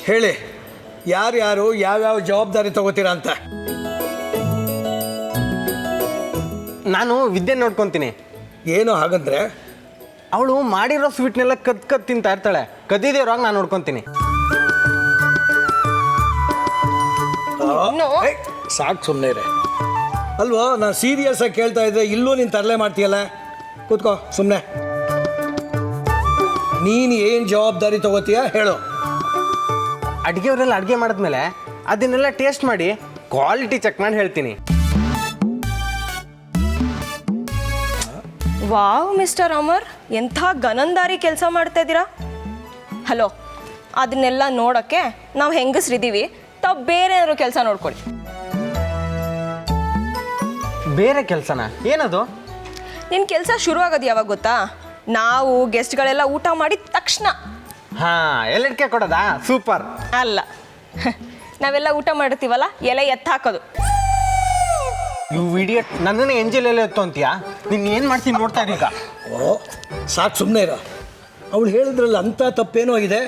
ಹೇಳಿ, ಯಾರ್ಯಾರು ಯಾವ್ಯಾವ ಜವಾಬ್ದಾರಿ ತಗೋತೀರಾ ಅಂತ. ನಾನು ವಿದ್ಯೆ ನೋಡ್ಕೊತೀನಿ. ಏನು ಹಾಗಂದ್ರೆ? ಅವಳು ಮಾಡಿರೋ ಸ್ವೀಟ್ನೆಲ್ಲ ಕದ್ ತಿಂತಾ ಇರ್ತಾಳೆ. ಕದ್ದಿದೇವ್ರಾಗ ನಾನು ನೋಡ್ಕೊತೀನಿ. ಸಾಕು, ಸುಮ್ಮನೆ ಇರೆ. ಅಲ್ವೋ, ನಾನು ಸೀರಿಯಸ್ ಆಗಿ ಕೇಳ್ತಾ ಇದ್ದೆ, ಇಲ್ಲೂ ನೀನು ತರಲೆ ಮಾಡ್ತೀಯಲ್ಲ. ಕೂತ್ಕೋ ಸುಮ್ಮನೆ. ನೀನು ಏನು ಜವಾಬ್ದಾರಿ ತಗೋತೀಯ ಹೇಳು. ಅಡುಗೆಯವರೆಲ್ಲ ಅಡುಗೆ ಮಾಡಿದ್ಮೇಲೆ ಅದನ್ನೆಲ್ಲ ಟೇಸ್ಟ್ ಮಾಡಿ ಕ್ವಾಲಿಟಿ ಚೆಕ್ ಮಾಡಿ ಹೇಳ್ತೀನಿ. ವಾವ್ ಮಿಸ್ಟರ್ ಅಮರ್, ಎಂಥ ಗನಂದಾರಿ ಕೆಲಸ ಮಾಡ್ತಾ ಇದ್ದೀರಾ. ಹಲೋ, ಅದನ್ನೆಲ್ಲ ನೋಡೋಕ್ಕೆ ನಾವು ಹೆಂಗಸ್ರಿದ್ದೀವಿ, ತಾವು ಬೇರೆ ಏನಾದ್ರು ಕೆಲಸ ನೋಡ್ಕೊಳ್ಳಿ. ಬೇರೆ ಕೆಲಸನ? ಏನದು? ನಿನ್ನ ಕೆಲಸ ಶುರುವಾಗೋದು ಯಾವಾಗ ಗೊತ್ತಾ? ನಾವು ಗೆಸ್ಟ್ಗಳೆಲ್ಲ ಊಟ ಮಾಡಿದ ತಕ್ಷಣ. ಎಲ್ಲಡಿಕೆ ಕೊಡೋದಾ? ಸೂಪರ್. ಅಲ್ಲ, ನಾವೆಲ್ಲ ಊಟ ಮಾಡಿರ್ತೀವಲ್ಲ, ಎಲೆ ಹಾಕೋದು. ಇವು ಇಡಿಯಟ್, ನನ್ನನ್ನು ಎಂಜಲ್ ಎಲ್ಲ ಎತ್ತು ಅಂತೀಯಾ? ನೀನು ಏನು ಮಾಡ್ತೀನಿ ನೋಡ್ತಾ ಈಗ. ಓ ಸಾಕು, ಸುಮ್ಮನೆ ಇರೋ. ಅವಳು ಹೇಳಿದ್ರಲ್ಲ, ಅಂಥ ತಪ್ಪೇನೋ ಇದೆ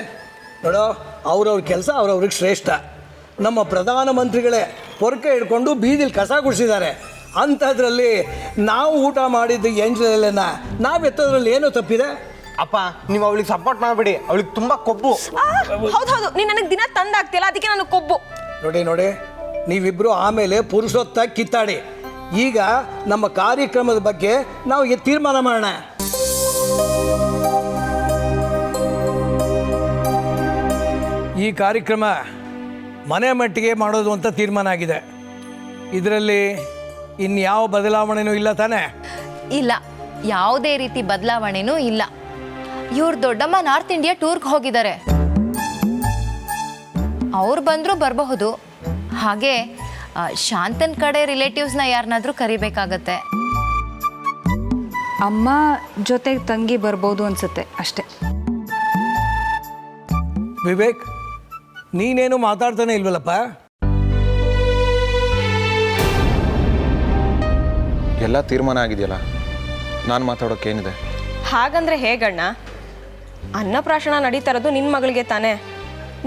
ನೋಡೋ. ಅವ್ರವ್ರ ಕೆಲಸ ಅವ್ರವ್ರಿಗೆ ಶ್ರೇಷ್ಠ. ನಮ್ಮ ಪ್ರಧಾನಮಂತ್ರಿಗಳೇ ಪೊರಕೆ ಹಿಡ್ಕೊಂಡು ಬೀದಿಲಿ ಕಸ ಗುಡಿಸಿದ್ದಾರೆ. ಅಂಥದ್ರಲ್ಲಿ ನಾವು ಊಟ ಮಾಡಿದ್ದು ಎಂಜಲೆಲ್ಲ ನಾವು ಎತ್ತೋದ್ರಲ್ಲಿ ಏನೋ ತಪ್ಪಿದೆ. ಅಪ್ಪ, ನೀವು ಅವಳಿಗೆ ಸಪೋರ್ಟ್ ಮಾಡಬೇಡಿ. ಅವಳಿಗೆ ತುಂಬ ಕೊಬ್ಬು. ಹೌದು, ನೀನು ನನಗೆ ದಿನ ತಂದಾಗ್ತಿಲ್ಲ, ಅದಕ್ಕೆ ನನಗೆ ಕೊಬ್ಬು. ನೋಡಿ, ನೀವಿಬ್ಬರು ಆಮೇಲೆ ಪುರುಷೋತ್ತಾಗಿ ಕಿತ್ತಾಡಿ. ಈಗ ನಮ್ಮ ಕಾರ್ಯಕ್ರಮದ ಬಗ್ಗೆ ನಾವು ತೀರ್ಮಾನ ಮಾಡೋಣ. ಈ ಕಾರ್ಯಕ್ರಮ ಮನೆ ಮಟ್ಟಿಗೆ ಮಾಡೋದು ಅಂತ ತೀರ್ಮಾನ ಆಗಿದೆ. ಇದರಲ್ಲಿ ಇನ್ಯಾವ ಬದಲಾವಣೆನೂ ಇಲ್ಲ ತಾನೇ? ಇಲ್ಲ, ಯಾವುದೇ ರೀತಿ ಬದಲಾವಣೆನೂ ಇಲ್ಲ. ಇವ್ರ ದೊಡ್ಡಮ್ಮ ನಾರ್ತ್ ಇಂಡಿಯಾ ಟೂರ್ಗೆ ಹೋಗಿದ್ದಾರೆ. ಅವ್ರು ಬಂದರೂ ಬರಬಹುದು. ಹಾಗೆ ಶಾಂತನ್ ಕಡೆ ರಿಲೇಟಿವ್ಸ್ನ ಯಾರನ್ನಾದ್ರೂ ಕರಿಬೇಕಾಗತ್ತೆ. ಅಮ್ಮ ಜೊತೆಗೆ ತಂಗಿ ಬರ್ಬೋದು ಅನ್ಸುತ್ತೆ ಅಷ್ಟೇ. ವಿವೇಕ್, ನೀನೇನು ಮಾತಾಡ್ತಾನೆ ಇಲ್ವಲ್ಲಪ್ಪ? ಎಲ್ಲ ತೀರ್ಮಾನ ಆಗಿದೆಯಲ್ಲ, ನಾನು ಮಾತಾಡೋಕ್ಕೇನಿದೆ? ಹಾಗಂದ್ರೆ ಹೇಗಣ್ಣ? ಅನ್ನಪ್ರಾಶನ ನಡೀತಾ ಇರೋದು ನಿನ್ನ ಮಗಳಿಗೆ ತಾನೇ.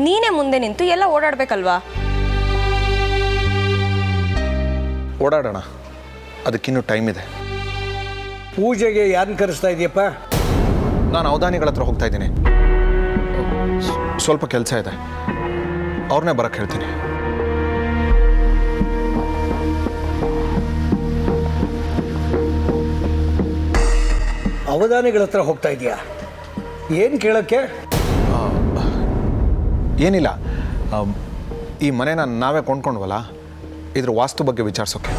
ನೀನೇ ಮುಂದೆ ನಿಂತು ಎಲ್ಲ ಓಡಾಡ್ಬೇಕಲ್ವಾ? ಓಡಾಡೋಣ, ಅದಕ್ಕಿನ್ನೂ ಟೈಮ್ ಇದೆ. ಪೂಜೆಗೆ ಯಾರನ್ನ ಕರೆಸ್ತಾ ಇದೆಯಪ್ಪ? ನಾನು ಅವಧಾನಿಗಳ ಹತ್ರ ಹೋಗ್ತಾ ಇದ್ದೀನಿ. ಸ್ವಲ್ಪ ಕೆಲಸ ಇದೆ, ಅವ್ರನ್ನೇ ಬರಕ್ಕೆ ಹೇಳ್ತೀನಿ. ಅವಧಾನಿಗಳ ಹತ್ರ ಹೋಗ್ತಾ ಇದೆಯಾ? ಏನು ಕೇಳೋಕ್ಕೆ? ಏನಿಲ್ಲ, ಈ ಮನೆನ ನಾವೇ ಕೊಂಡ್ಕೊಂಡ್ವಲ್ಲ, ಇದ್ರ ವಾಸ್ತು ಬಗ್ಗೆ ವಿಚಾರಿಸೋಕೆ.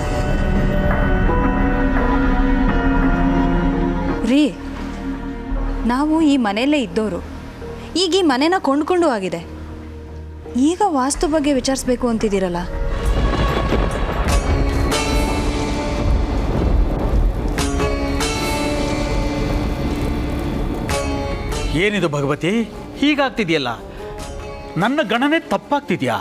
ರೀ, ನಾವು ಈ ಮನೆಯಲ್ಲೇ ಇದ್ದವರು. ಈಗ ಈ ಮನೆನ ಕೊಂಡ್ಕೊಂಡು ಆಗಿದೆ. ಈಗ ವಾಸ್ತು ಬಗ್ಗೆ ವಿಚಾರಿಸ್ಬೇಕು ಅಂತಿದ್ದೀರಲ್ಲ? ಏನಿದು ಭಗವತಿ, ಹೀಗಾಗ್ತಿದೆಯಲ್ಲ? ನನ್ನ ಗಣನೆ ತಪ್ಪಾಗ್ತಿದ್ಯಾ?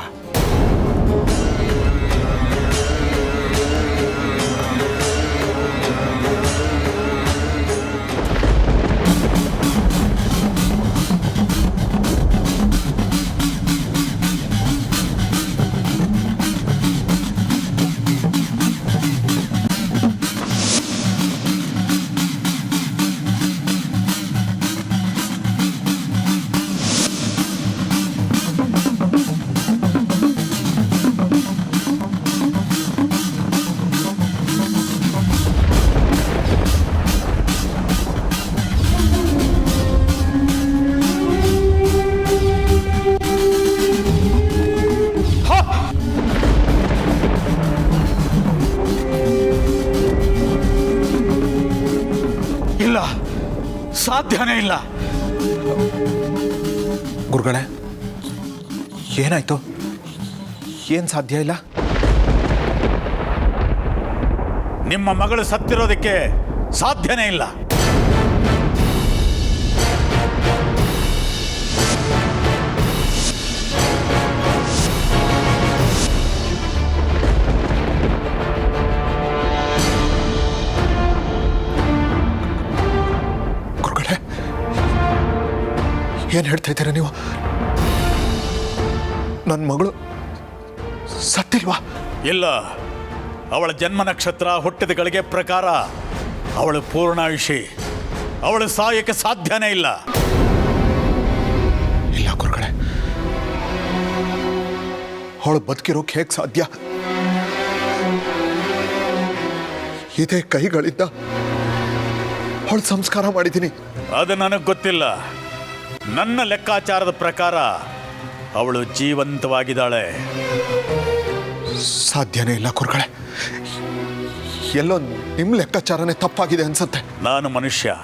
ಇಲ್ಲ, ಸಾಧ್ಯನೇ ಇಲ್ಲ. ಗುರುಗಳೇ, ಏನಾಯ್ತು? ಏನು ಸಾಧ್ಯ ಇಲ್ಲ? ನಿಮ್ಮ ಮಗಳು ಸತ್ತಿರೋದಕ್ಕೆ ಸಾಧ್ಯನೇ ಇಲ್ಲ. ಏನು ಹೇಳ್ತಾ ಇದ್ದೀರಾ ನೀವು? ನನ್ನ ಮಗಳು ಸತ್ತಿಲ್ವಾ? ಇಲ್ಲ, ಅವಳ ಜನ್ಮ ನಕ್ಷತ್ರ ಹುಟ್ಟಿದ ಗಳಿಗೆ ಪ್ರಕಾರ ಅವಳು ಪೂರ್ಣಾಯುಷಿ. ಅವಳು ಸಾಯಕ್ಕೆ ಸಾಧ್ಯನೇ ಇಲ್ಲ. ಇಲ್ಲ ಗುರುಗಳೇ, ಅವಳು ಬದುಕಿರೋಕೆ ಹೇಗೆ ಸಾಧ್ಯ? ಇದೇ ಕೈಗಳಿಂದ ಅವಳು ಸಂಸ್ಕಾರ ಮಾಡಿದ್ದೀನಿ. ಅದು ನನಗೆ ಗೊತ್ತಿಲ್ಲ. ನನ್ನ ಲೆಕ್ಕಾಚಾರದ ಪ್ರಕಾರ ಅವಳು ಜೀವಂತವಾಗಿದ್ದಾಳೆ. ಸಾಧ್ಯನೇ ಇಲ್ಲ ಗುರುಗಳೇ. ಎಲ್ಲೋ ನಿಮ್ಮ ಲೆಕ್ಕಾಚಾರನೇ ತಪ್ಪಾಗಿದೆ ಅನ್ಸತ್ತೆ. ನಾನು ಮನುಷ್ಯ.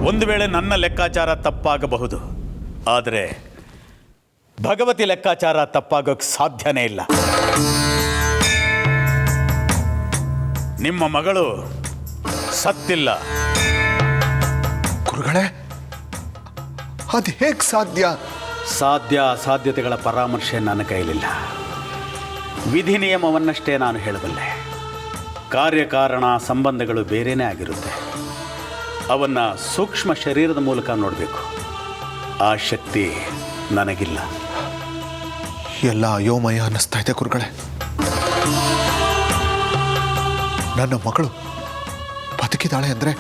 ಒಂದು ವೇಳೆ ನನ್ನ ಲೆಕ್ಕಾಚಾರ ತಪ್ಪಾಗಬಹುದು, ಆದರೆ ಭಗವತಿ ಲೆಕ್ಕಾಚಾರ ತಪ್ಪಾಗೋಕ್ಕೆ ಸಾಧ್ಯನೇ ಇಲ್ಲ. ನಿಮ್ಮ ಮಗಳು ಸತ್ತಿಲ್ಲ. ಗುರುಗಳೇ, ಅದು ಹೇಗೆ ಸಾಧ್ಯ? ಸಾಧ್ಯ ಅಸಾಧ್ಯತೆಗಳ ಪರಾಮರ್ಶೆ ನನ್ನ ಕೈಲಿಲ್ಲ. ವಿಧಿ ನಿಯಮವನ್ನಷ್ಟೇ ನಾನು ಹೇಳಬಲ್ಲೆ. ಕಾರ್ಯಕಾರಣ ಸಂಬಂಧಗಳು ಬೇರೆಯೇ ಆಗಿರುತ್ತೆ. ಅವನ್ನು ಸೂಕ್ಷ್ಮ ಶರೀರದ ಮೂಲಕ ನೋಡಬೇಕು. ಆ ಶಕ್ತಿ ನನಗಿಲ್ಲ. ಎಲ್ಲ ಅಯೋಮಯ ಅನ್ನಿಸ್ತಾ ಇದೆ ಗುರುಗಳೇ. ನನ್ನ ಮಗಳು ಬದುಕಿದಾಳೆ ಅಂದರೆ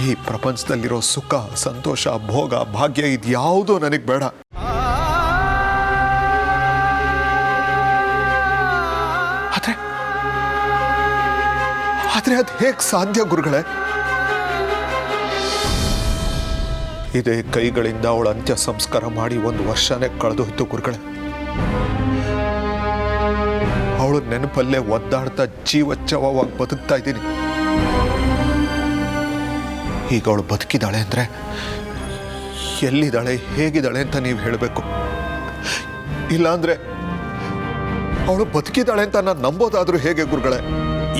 ಈ ಪ್ರಪಂಚದಲ್ಲಿರೋ ಸುಖ, ಸಂತೋಷ, ಭೋಗ, ಭಾಗ್ಯ ಇದ್ಯಾವುದೂ ನನಗೆ ಬೇಡ. ಆದರೆ ಅದು ಹೇಗೆ ಸಾಧ್ಯ ಗುರುಗಳೇ? ಇದೇ ಕೈಗಳಿಂದ ಅವಳ ಅಂತ್ಯ ಸಂಸ್ಕಾರ ಮಾಡಿ 1 ವರ್ಷನೇ ಕಳೆದೋಯ್ತು ಗುರುಗಳೇ. ಅವಳು ನೆನಪಲ್ಲೇ ಒದ್ದಾಡ್ತಾ ಜೀವಚ್ಛವವಾಗಿ ಬದುಕ್ತಾ ಇದ್ದೀನಿ. ಈಗ ಅವಳು ಬದುಕಿದಾಳೆ ಅಂದರೆ ಎಲ್ಲಿದ್ದಾಳೆ, ಹೇಗಿದ್ದಾಳೆ ಅಂತ ನೀವು ಹೇಳಬೇಕು. ಇಲ್ಲಾಂದ್ರೆ ಅವಳು ಬದುಕಿದಾಳೆ ಅಂತ ನಾನು ನಂಬೋದಾದ್ರೂ ಹೇಗೆ ಗುರುಗಳೇ?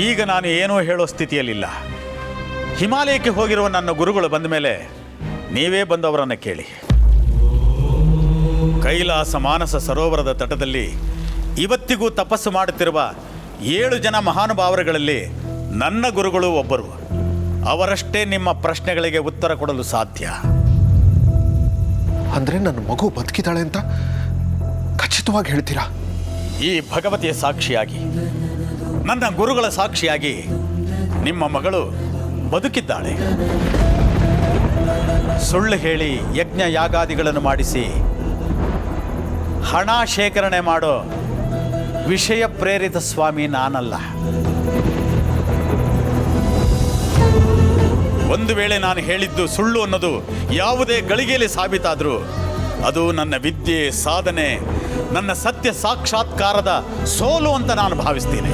ಈಗ ನಾನು ಏನೂ ಹೇಳೋ ಸ್ಥಿತಿಯಲ್ಲಿಲ್ಲ. ಹಿಮಾಲಯಕ್ಕೆ ಹೋಗಿರುವ ನನ್ನ ಗುರುಗಳು ಬಂದ ಮೇಲೆ ನೀವೇ ಬಂದವರನ್ನು ಕೇಳಿ. ಕೈಲಾಸ ಮಾನಸ ಸರೋವರದ ತಟದಲ್ಲಿ ಇವತ್ತಿಗೂ ತಪಸ್ಸು ಮಾಡುತ್ತಿರುವ 7 ಜನ ಮಹಾನುಭಾವರುಗಳಲ್ಲಿ ನನ್ನ ಗುರುಗಳು ಒಬ್ಬರು. ಅವರಷ್ಟೇ ನಿಮ್ಮ ಪ್ರಶ್ನೆಗಳಿಗೆ ಉತ್ತರ ಕೊಡಲು ಸಾಧ್ಯ. ಅಂದ್ರೆ ನನ್ನ ಮಗು ಬದುಕಿದಾಳೆ ಅಂತ ಖಚಿತವಾಗಿ ಹೇಳ್ತೀರಾ? ಈ ಭಗವತಿಯ ಸಾಕ್ಷಿಯಾಗಿ, ನನ್ನ ಗುರುಗಳ ಸಾಕ್ಷಿಯಾಗಿ ನಿಮ್ಮ ಮಗಳು ಬದುಕಿದ್ದಾಳೆ. ಸುಳ್ಳು ಹೇಳಿ ಯಜ್ಞ ಯಾಗಾದಿಗಳನ್ನು ಮಾಡಿಸಿ ಹಣ ಶೇಖರಣೆ ಮಾಡೋ ವಿಷಯ ಪ್ರೇರಿತ ಸ್ವಾಮಿ ನಾನಲ್ಲ. ಒಂದು ವೇಳೆ ನಾನು ಹೇಳಿದ್ದು ಸುಳ್ಳು ಅನ್ನೋದು ಯಾವುದೇ ಗಳಿಗೆಯಲ್ಲಿ ಸಾಬೀತಾದರೂ ಅದು ನನ್ನ ವಿದ್ಯೆ, ಸಾಧನೆ, ನನ್ನ ಸತ್ಯ ಸಾಕ್ಷಾತ್ಕಾರದ ಸೋಲು ಅಂತ ನಾನು ಭಾವಿಸ್ತೀನಿ.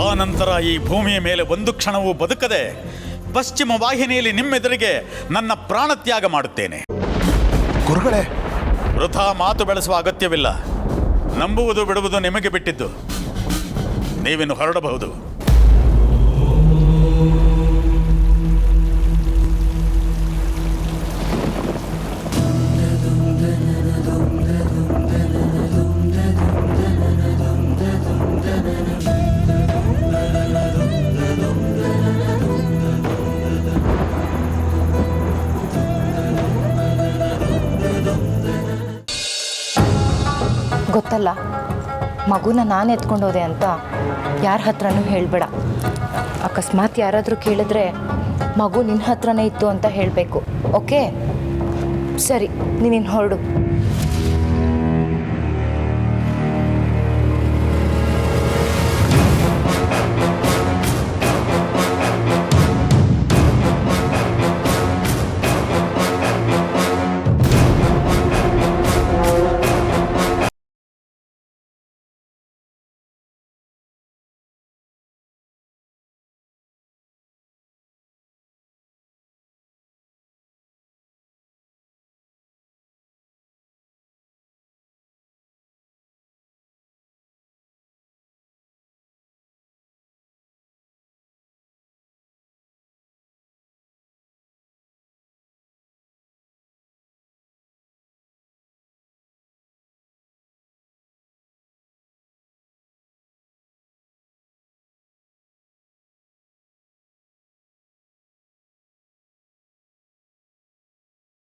ಆ ನಂತರ ಈ ಭೂಮಿಯ ಮೇಲೆ ಒಂದು ಕ್ಷಣವೂ ಬದುಕದೆ ಪಶ್ಚಿಮ ವಾಹಿನಿಯಲ್ಲಿ ನಿಮ್ಮೆದುರಿಗೆ ನನ್ನ ಪ್ರಾಣತ್ಯಾಗ ಮಾಡುತ್ತೇನೆ. ಗುರುಗಳೇ, ವೃಥಾ ಮಾತು ಬೆಳೆಸುವ ಅಗತ್ಯವಿಲ್ಲ. ನಂಬುವುದು ಬಿಡುವುದು ನಿಮಗೆ ಬಿಟ್ಟಿದ್ದು. ನೀವಿನ್ನು ಹೊರಡಬಹುದು. ಗೊತ್ತಲ್ಲ, ಮಗುನ ನಾನು ಎತ್ಕೊಂಡೋದೆ ಅಂತ ಯಾರ ಹತ್ರನೂ ಹೇಳಬೇಡ. ಅಕಸ್ಮಾತ್ ಯಾರಾದರೂ ಕೇಳಿದ್ರೆ ಮಗು ನಿನ್ನ ಹತ್ರನೇ ಇತ್ತು ಅಂತ ಹೇಳಬೇಕು. ಓಕೆ? ಸರಿ, ನೀನಿನ್ನು ಹೊರಡು.